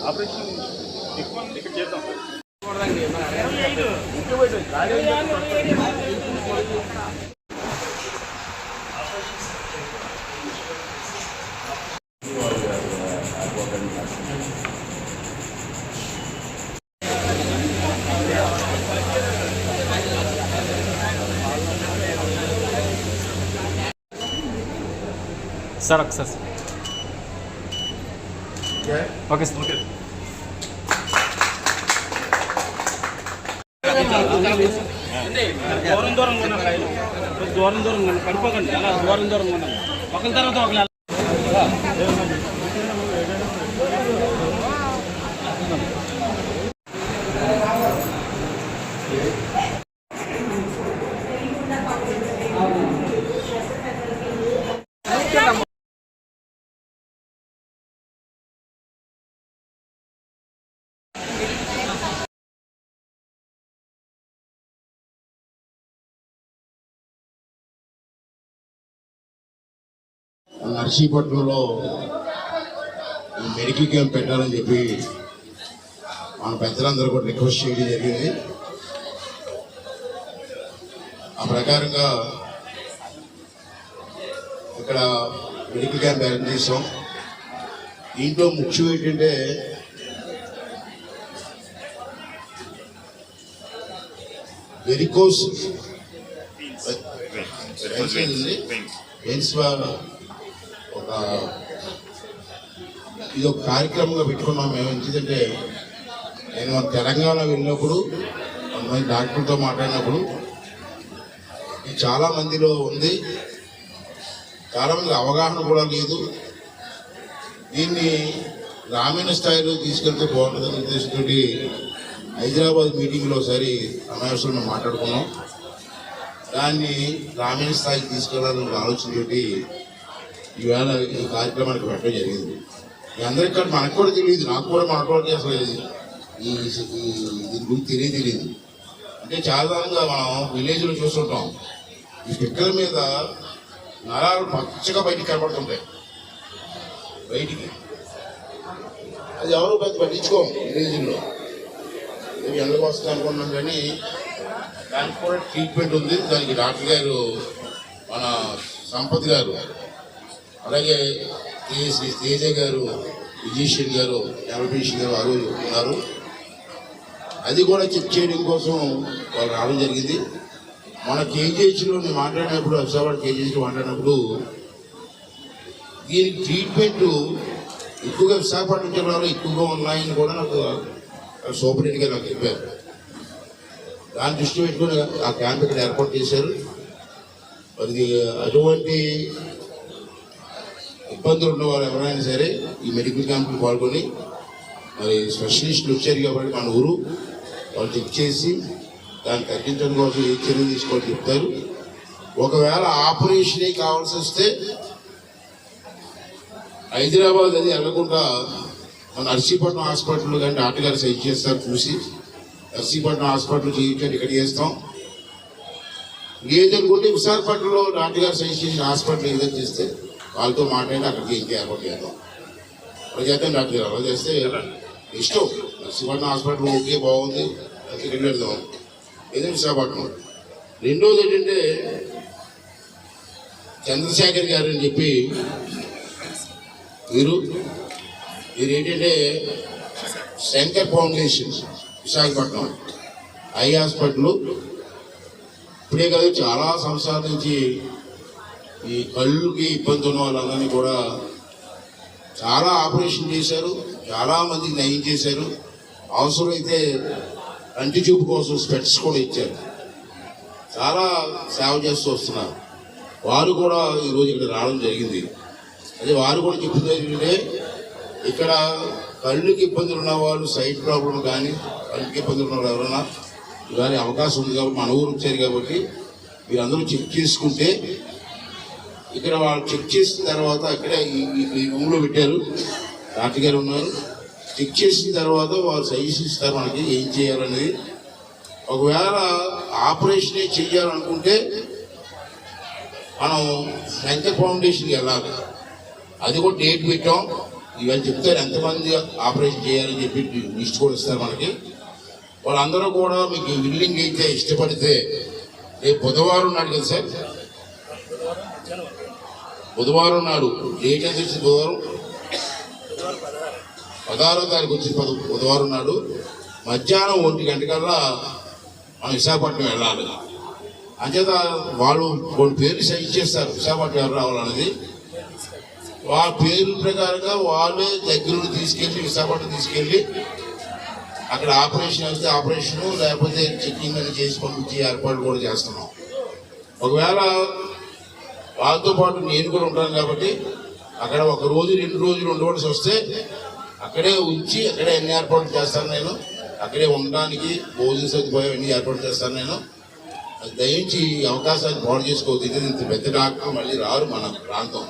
Operation ఎక్కువ ఇక్కడ చేద్దాం. సార్ ఒకసారి ఓకే సార్. దూరంగా ఉన్నాను, దూరంగా పడిపోకండి, అలా దూరంగా ఉన్నాను. ఒకరి తర్వాత ఒకరు నర్సీపట్నంలో మెడికల్ క్యాంప్ పెట్టాలని చెప్పి మన పెద్దలందరూ కూడా రిక్వెస్ట్ చేయడం జరిగింది. ఆ ప్రకారంగా ఇక్కడ మెడికల్ క్యాంప్ అరేంజ్ చేసాం. దీంట్లో ముఖ్యం ఏంటంటే వెరికోస్ ఇది ఒక కార్యక్రమంగా పెట్టుకున్నాం మేము. ఎందుకంటే నేను మన తెలంగాణ వెళ్ళినప్పుడు కొంతమంది డాక్టర్లతో మాట్లాడినప్పుడు ఇది చాలా మందిలో ఉంది, చాలామంది అవగాహన కూడా లేదు. దీన్ని గ్రామీణ స్థాయిలో తీసుకెళ్తే బాగుంటుందనే ఉద్దేశంతో హైదరాబాద్ మీటింగ్లో ఒకసారి సమావేశంలో మాట్లాడుకున్నాం. దాన్ని గ్రామీణ స్థాయికి తీసుకెళ్లాలనే ఆలోచనతోటి ఈవేళ ఈ కార్యక్రమానికి పెట్టడం జరిగింది. మీ అందరికీ మనకు కూడా తెలియదు, నాకు కూడా మనకు అసలు దీని గురించి తెలియదు. అంటే సాధారణంగా మనం విలేజ్లో చూస్తుంటాం, ఈ పిక్కల మీద నరాలు పచ్చగా బయటికి కనబడుతుంటాయి. బయటికి అది ఎవరో పెద్ద పట్టించుకోం విలేజ్లో, మేము ఎందుకు వస్తుంది అనుకున్నాం. కానీ దానికి కూడా ట్రీట్మెంట్ ఉంది. దానికి డాక్టర్ గారు మన సంపత్ గారు, అలాగే శ్రీ తేజ గారు, విజయశ్వరి గారు, ఎలపేషన్ గారు వారు ఉన్నారు. అది కూడా చెక్ చేయడం కోసం వాళ్ళు రావడం జరిగింది. మన కేజీహెచ్లో నేను మాట్లాడినప్పుడు, విశాఖపట్నం కేజీహెచ్లో మాట్లాడినప్పుడు దీనికి ట్రీట్మెంట్ ఎక్కువగా విశాఖపట్నం జిల్లాలో ఎక్కువగా ఉన్నాయని కూడా నాకు సూపరింటెండెంట్ గారు నాకు చెప్పారు. దాన్ని దృష్టి పెట్టుకుని ఆ క్యాంప్ ఇక్కడ ఏర్పాటు చేశారు. అది అటువంటి ఇబ్బందులు ఉన్న వాళ్ళు ఎవరైనా సరే ఈ మెడికల్ క్యాంపులు పాల్గొని, మరి స్పెషలిస్టులు వచ్చారు కాబట్టి మన ఊరు వాళ్ళు చెక్ చేసి దాన్ని తగ్గించడం కోసం ఏ చర్యలు తీసుకోవాలని చెప్తారు. ఒకవేళ ఆపరేషన్ కావాల్సి వస్తే హైదరాబాద్ అది వెళ్ళకుండా మన నర్సీపట్నం హాస్పిటల్ కానీ డాక్టర్ గారు సైజ్ చేస్తారు, చూసి నర్సీపట్నం హాస్పిటల్ చేయించండి ఇక్కడ చేస్తాం. లేదనుకుంటే విశాఖపట్నంలో డాక్టర్ గారు సైజ్ చేసిన హాస్పిటల్ ఏదైనా చేస్తే వాళ్ళతో మాట్లాడి అక్కడికి ఇంకా ఏర్పాటు చేద్దాం. అలా చేద్దాం డాక్టర్ గారు, అలా చేస్తే ఇష్టం. నర్సీపట్నం హాస్పిటల్ ఓకే బాగుంది, అది వెళ్ళేద్దాం ఏదో విశాఖపట్నం. రెండోది ఏంటంటే చంద్రశేఖర్ గారు అని చెప్పి మీరు ఏంటంటే Shankar foundation Visakhapatnam eye hospital ఇప్పుడే కాదు చాలా సంవత్సరాల నుంచి ఈ కళ్ళుకి ఇబ్బంది ఉన్న వాళ్ళందరినీ కూడా చాలా ఆపరేషన్ చేశారు, చాలామందికి నయం చేశారు. అవసరమైతే కంటి చూపు కోసం స్పెట్స్ కూడా ఇచ్చారు. చాలా సేవ చేస్తూ వస్తున్నారు. వారు కూడా ఈరోజు ఇక్కడ రావడం జరిగింది. అదే వారు కూడా చెప్తుంది ఏంటంటే ఇక్కడ కళ్ళుకి ఇబ్బందులు ఉన్న వాళ్ళు, సైట్ ప్రాబ్లం కానీ కళ్ళుకి ఇబ్బందులు ఉన్న వాళ్ళు ఎవరైనా ఇవాళ అవకాశం ఉంది కాబట్టి మన ఊరు వచ్చారు కాబట్టి మీరందరూ చెక్ చేసుకుంటే ఇక్కడ వాళ్ళు చెక్ చేసిన తర్వాత అక్కడే ఈ రూమ్లో పెట్టారు, డాక్టర్ గారు ఉన్నారు. చెక్ చేసిన తర్వాత వాళ్ళు సజెషన్ ఇస్తారు మనకి ఏం చేయాలనేది. ఒకవేళ ఆపరేషనే చెయ్యాలనుకుంటే మనం శంకర్ ఫౌండేషన్కి వెళ్ళాలి. అది కూడా డేట్ పెట్టాం. ఇవన్నీ చెప్తారు ఎంతమంది ఆపరేషన్ చేయాలని చెప్పి లిస్ట్ కూడా ఇస్తారు మనకి. వాళ్ళందరూ కూడా మీకు విల్లింగ్ అయితే ఇష్టపడితే రేపు బుధవారం నాడు కదా సార్, బుధవారం నాడు డేట్ ఎంత వచ్చింది? బుధవారం 16వ తారీఖు వచ్చింది. బుధవారం నాడు మధ్యాహ్నం 1 గంటకల్లా మనం విశాఖపట్నం వెళ్ళాలి. అంచేత వాళ్ళు కొన్ని పేర్లు సజెస్ట్ చేస్తారు విశాఖపట్నం ఎవరు రావాలనేది. వాళ్ళ పేర్ల ప్రకారంగా వాళ్ళే దగ్గరుండి తీసుకెళ్ళి విశాఖపట్నం తీసుకెళ్ళి అక్కడ ఆపరేషన్ అయితే ఆపరేషన్, లేకపోతే చెక్కింగ్ అని చేసి పంపించి ఏర్పాట్లు కూడా చేస్తున్నాం. ఒకవేళ వాళ్ళతో పాటు నేను కూడా ఉంటాను కాబట్టి అక్కడ 1 రోజు 2 రోజులు ఉండవలసి వస్తే అక్కడే ఉంచి అక్కడే అన్ని ఏర్పాట్లు చేస్తాను నేను. అక్కడే ఉండడానికి భోజన సదుపాయం అన్ని ఏర్పాటు చేస్తాను నేను. దయించి ఈ అవకాశాన్ని పాడు చేసుకోవద్దు. ఇంత పెద్ద డాక్టర్ మళ్ళీ రారు మన ప్రాంతం.